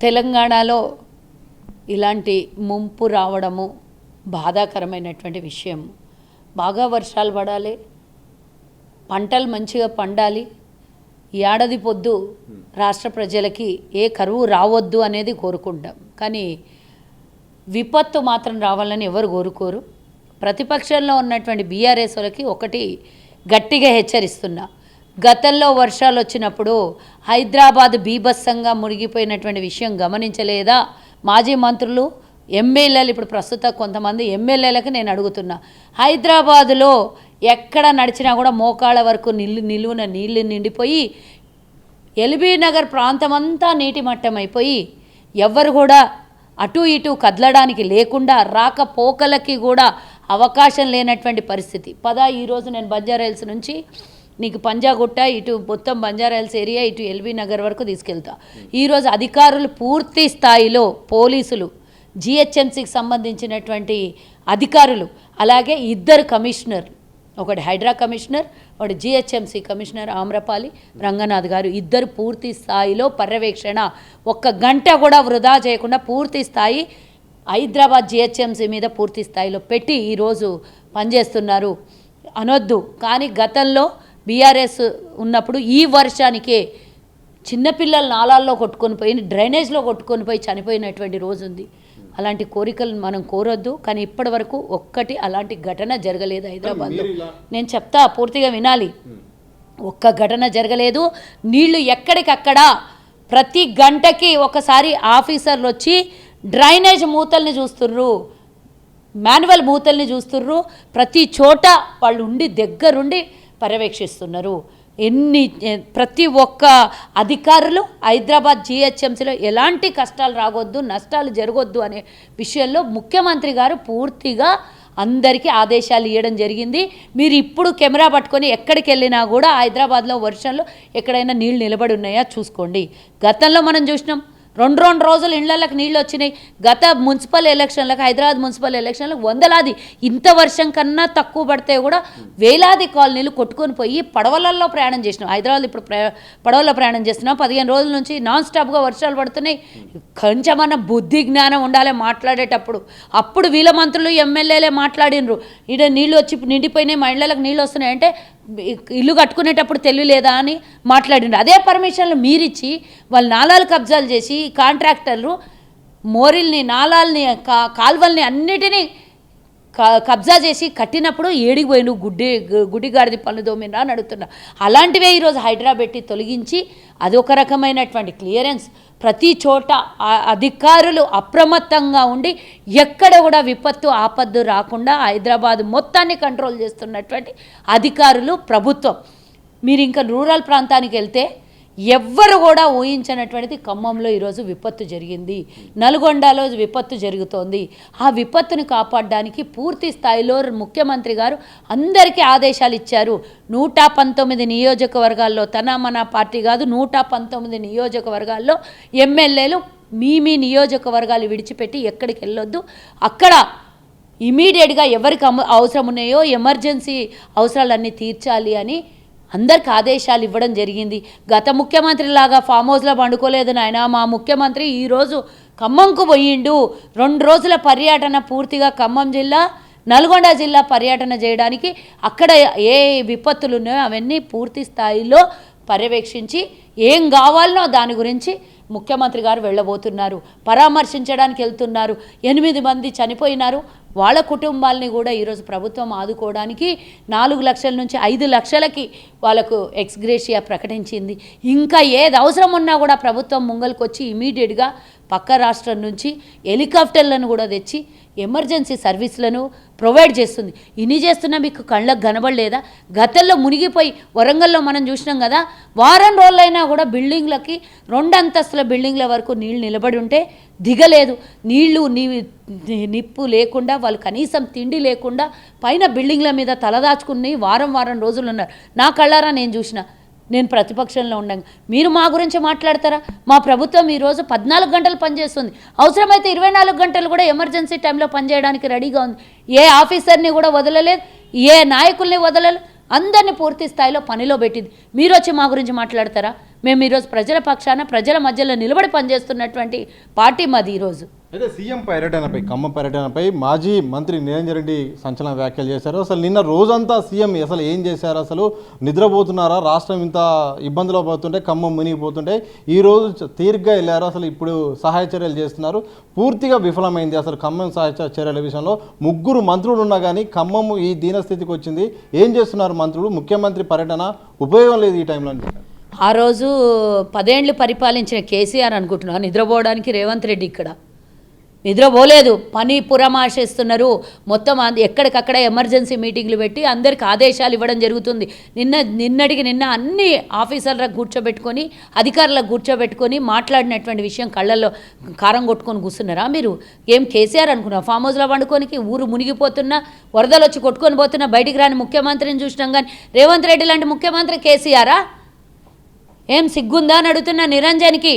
తెలంగాణలో ఇలాంటి ముంపు రావడము బాధాకరమైనటువంటి విషయం. బాగా వర్షాలు పడాలి, పంటలు మంచిగా పండాలి, ఏడాది పొద్దు రాష్ట్ర ప్రజలకి ఏ కరువు రావద్దు అనేది కోరుకుంటాం. కానీ విపత్తు మాత్రం రావాలని ఎవరు కోరుకోరు. ప్రతిపక్షంలో ఉన్నటువంటి బీఆర్ఎస్ వాళ్ళకి ఒకటి గట్టిగా హెచ్చరిస్తున్నా, గతంలో వర్షాలు వచ్చినప్పుడు హైదరాబాద్ బీభత్సంగా మునిగిపోయినటువంటి విషయం గమనించలేదా? మాజీ మంత్రులు, ఎమ్మెల్యేలు, ఇప్పుడు ప్రస్తుత కొంతమంది ఎమ్మెల్యేలకు నేను అడుగుతున్నా, హైదరాబాదులో ఎక్కడ నడిచినా కూడా మోకాళ్ళ వరకు నిలువున నీళ్లు నిండిపోయి ఎల్బీ నగర్ ప్రాంతమంతా నీటి మట్టం అయిపోయి ఎవరు కూడా అటు ఇటు కదలడానికి లేకుండా రాకపోకలకి కూడా అవకాశం లేనటువంటి పరిస్థితి. ఈరోజు నేను బంజారాహిల్స్ నుంచి నీకు పంజాగుట్ట, ఇటు మొత్తం బంజారాహిల్స్ ఏరియా, ఇటు ఎల్బీ నగర్ వరకు తీసుకెళ్తా. ఈరోజు అధికారులు పూర్తి స్థాయిలో, పోలీసులు, జిహెచ్ఎంసీకి సంబంధించినటువంటి అధికారులు, అలాగే ఇద్దరు కమిషనర్, ఒకటి హైడ్రా కమిషనర్, ఒకటి జిహెచ్ఎంసీ కమిషనర్ ఆమ్రపాలి రంగనాథ్ గారు, ఇద్దరు పూర్తి స్థాయిలో పర్యవేక్షణ, ఒక్క గంట కూడా వృధా చేయకుండా పూర్తి స్థాయి హైదరాబాద్ జిహెచ్ఎంసీ మీద పూర్తి స్థాయిలో పెట్టి ఈరోజు పనిచేస్తున్నారు అనొద్దు. కానీ గతంలో బీఆర్ఎస్ ఉన్నప్పుడు ఈ వర్షానికే చిన్నపిల్లలు నాలాల్లో కొట్టుకొని పోయి, డ్రైనేజ్లో కొట్టుకొని పోయి చనిపోయినటువంటి రోజు ఉంది. అలాంటి కోరికలు మనం కోరొద్దు. కానీ ఇప్పటి వరకు ఒక్కటి అలాంటి ఘటన జరగలేదు హైదరాబాద్లో. నేను చెప్తా, పూర్తిగా వినాలి. ఒక్క ఘటన జరగలేదు. నీళ్లు ఎక్కడికక్కడ ప్రతి గంటకి ఒకసారి ఆఫీసర్లు వచ్చి డ్రైనేజ్ మూతల్ని చూస్తుర్రు, మాన్యువల్ మూతల్ని చూస్తుర్రు. ప్రతి చోట వాళ్ళు ఉండి దగ్గరుండి పర్యవేక్షిస్తున్నారు. ప్రతి ఒక్క అధికారులు హైదరాబాద్ జిహెచ్ఎంసీలో ఎలాంటి కష్టాలు రాగొద్దు, నష్టాలు జరగొద్దు అనే విషయంలో ముఖ్యమంత్రి గారు పూర్తిగా అందరికీ ఆదేశాలు ఇవ్వడం జరిగింది. మీరు ఇప్పుడు కెమెరా పట్టుకొని ఎక్కడికి వెళ్ళినా కూడా హైదరాబాద్లో వర్షంలో ఎక్కడైనా నీళ్ళు నిలబడి ఉన్నాయా చూసుకోండి. గతంలో మనం చూసినాం, రెండు రోజులు ఇళ్లకి నీళ్ళు వచ్చినాయి. గత మున్సిపల్ ఎలక్షన్లకు, హైదరాబాద్ మున్సిపల్ ఎలక్షన్లకు వందలాది, ఇంత వర్షం కన్నా తక్కువ పడితే కూడా వేలాది కాలనీలు కొట్టుకొని పోయి పడవలలో ప్రయాణం చేసినాం. హైదరాబాద్ ఇప్పుడు పడవల్లో ప్రయాణం చేస్తున్నాం. 15 రోజుల నుంచి నాన్ స్టాప్గా వర్షాలు పడుతున్నాయి. కొంచెమన్నా బుద్ధి జ్ఞానం ఉండాలి మాట్లాడేటప్పుడు. అప్పుడు వీళ్ళ మంత్రులు, ఎమ్మెల్యేలే మాట్లాడినరు, ఇక్కడ నీళ్ళు వచ్చి నిండిపోయినాయి, మా ఇళ్లకు నీళ్ళు వస్తున్నాయి అంటే ఇల్లు కట్టుకునేటప్పుడు తెలియలేదా అని మాట్లాడిండ్రు. అదే పర్మిషన్లు మీరిచ్చి వాళ్ళు నాలాలు కబ్జాలు చేసి, కాంట్రాక్టర్లు మోరిల్ని, నాలాల్ని, కాల్వల్ని అన్నిటినీ కబ్జా చేసి కట్టినప్పుడు ఏడికి పోయి నువ్వు గుడ్డిగాడిది పనులు దోమినా అని అడుగుతున్నా. అలాంటివే ఈరోజు హైదరాబాద్ పెట్టి తొలగించి అదొక రకమైనటువంటి క్లియరెన్స్. ప్రతి చోట అధికారులు అప్రమత్తంగా ఉండి ఎక్కడ కూడా విపత్తు ఆపత్తు రాకుండా హైదరాబాద్ మొత్తాన్ని కంట్రోల్ చేస్తున్నటువంటి అధికారులు, ప్రభుత్వం. మీరు ఇంకా రూరల్ ప్రాంతానికి వెళ్తే ఎవ్వరు కూడా ఊహించినటువంటిది ఖమ్మంలో ఈరోజు విపత్తు జరిగింది, నల్గొండలో విపత్తు జరుగుతోంది. ఆ విపత్తుని కాపాడడానికి పూర్తి స్థాయిలో ముఖ్యమంత్రి గారు అందరికీ ఆదేశాలు ఇచ్చారు. 119 నియోజకవర్గాల్లో, మన పార్టీ కాదు, 119 నియోజకవర్గాల్లో ఎమ్మెల్యేలు మీ నియోజకవర్గాలు విడిచిపెట్టి ఎక్కడికి వెళ్ళొద్దు, అక్కడ ఇమీడియట్గా ఎవరికి అవసరం ఉన్నాయో ఎమర్జెన్సీ అవసరాలన్నీ తీర్చాలి అని అందరికి ఆదేశాలు ఇవ్వడం జరిగింది. గత ముఖ్యమంత్రి లాగా ఫామ్ హౌస్లో పండుకోలేదు నాయన. మా ముఖ్యమంత్రి ఈరోజు ఖమ్మంకు పోయిండు. 2 రోజుల పర్యటన పూర్తిగా ఖమ్మం జిల్లా, నల్గొండ జిల్లా పర్యటన చేయడానికి అక్కడ ఏ విపత్తులు ఉన్నాయో అవన్నీ పూర్తి స్థాయిలో పర్యవేక్షించి ఏం కావాలనో దాని గురించి ముఖ్యమంత్రి గారు వెళ్ళబోతున్నారు, పరామర్శించడానికి వెళ్తున్నారు. 8 మంది చనిపోయినారు. వాళ్ళ కుటుంబాలని కూడా ఈరోజు ప్రభుత్వం ఆదుకోవడానికి 4 లక్షల నుంచి 5 లక్షలకి వాళ్ళకు ఎక్స్గ్రేషియా ప్రకటించింది. ఇంకా ఏది అవసరం ఉన్నా కూడా ప్రభుత్వం ముంగల్కి వచ్చి ఇమీడియట్గా పక్క రాష్ట్రం నుంచి హెలికాప్టర్లను కూడా తెచ్చి ఎమర్జెన్సీ సర్వీసులను ప్రొవైడ్ చేస్తుంది. ఇన్ని చేస్తున్నా మీకు కళ్ళకు కనబడలేదా? గతంలో మునిగిపోయి వరంగల్లో మనం చూసినాం కదా, వారం రోజులైనా కూడా బిల్డింగ్లకి 2 అంతస్తుల బిల్డింగ్ల వరకు నీళ్ళు నిలబడి ఉంటే దిగలేదు. నీళ్లు నిప్పు లేకుండా, వాళ్ళు కనీసం తిండి లేకుండా పైన బిల్డింగ్ల మీద తలదాచుకుని వారం రోజులు ఉన్నారు. నా కళ్ళారా నేను చూసిన. నేను ప్రతిపక్షంలో ఉండగా మీరు మా గురించి మాట్లాడతారా? మా ప్రభుత్వం ఈరోజు 14 గంటలు పనిచేస్తుంది. అవసరమైతే 24 గంటలు కూడా ఎమర్జెన్సీ టైంలో పనిచేయడానికి రెడీగా ఉంది. ఏ ఆఫీసర్ని కూడా వదలలేదు, ఏ నాయకుల్ని వదలలేదు, అందరినీ పూర్తి స్థాయిలో పనిలో పెట్టింది. మీరు వచ్చి మా గురించి మాట్లాడతారా? మేము ఈరోజు ప్రజల పక్షాన ప్రజల మధ్యలో నిలబడి పనిచేస్తున్నటువంటి పార్టీ మాది ఈరోజు. అయితే సీఎం పర్యటనపై ఖమ్మం పర్యటనపై మాజీ మంత్రి నిరంజన్ రెడ్డి సంచలన వ్యాఖ్యలు చేశారు. అసలు నిన్న రోజంతా సీఎం అసలు ఏం చేశారు, అసలు నిద్రపోతున్నారా, రాష్ట్రం ఇంత ఇబ్బందులు పోతుంటే ఖమ్మం మునిగిపోతుంటే ఈరోజు తీరిగ్గా వెళ్ళారు, అసలు ఇప్పుడు సహాయ చర్యలు చేస్తున్నారు, పూర్తిగా విఫలమైంది. అసలు ఖమ్మం సహాయ చర్యల విషయంలో 3 మంత్రులు ఉన్నా కానీ ఖమ్మం ఈ దీనస్థితికి వచ్చింది. ఏం చేస్తున్నారు మంత్రులు? ముఖ్యమంత్రి పర్యటన ఉపయోగం లేదు ఈ టైంలో. ఆ రోజు 10 ఏళ్ళు పరిపాలించిన కేసీఆర్ అనుకుంటున్నా నిద్రపోవడానికి రేవంత్ రెడ్డి ఇక్కడ నిద్రపోలేదు. పని పురమాశిస్తున్నారు. మొత్తం ఎక్కడికక్కడ ఎమర్జెన్సీ మీటింగ్లు పెట్టి అందరికి ఆదేశాలు ఇవ్వడం జరుగుతుంది. నిన్న అన్ని ఆఫీసర్లకు కూర్చోబెట్టుకొని అధికారులకు కూర్చోబెట్టుకొని మాట్లాడినటువంటి విషయం కళ్ళల్లో కారం కొట్టుకొని కూర్చున్నారా మీరు? ఏం కేసీఆర్ అనుకున్నా ఫామ్ హౌస్లో వండుకోనికి ఊరు మునిగిపోతున్నా వరదలు వచ్చి కొట్టుకొని పోతున్నా బయటికి రాని ముఖ్యమంత్రిని చూసినాం. కానీ రేవంత్ రెడ్డి లాంటి ముఖ్యమంత్రి కేసీఆరా? ఏం సిగ్గుందా అని అడుగుతున్నా నిరంజన్కి.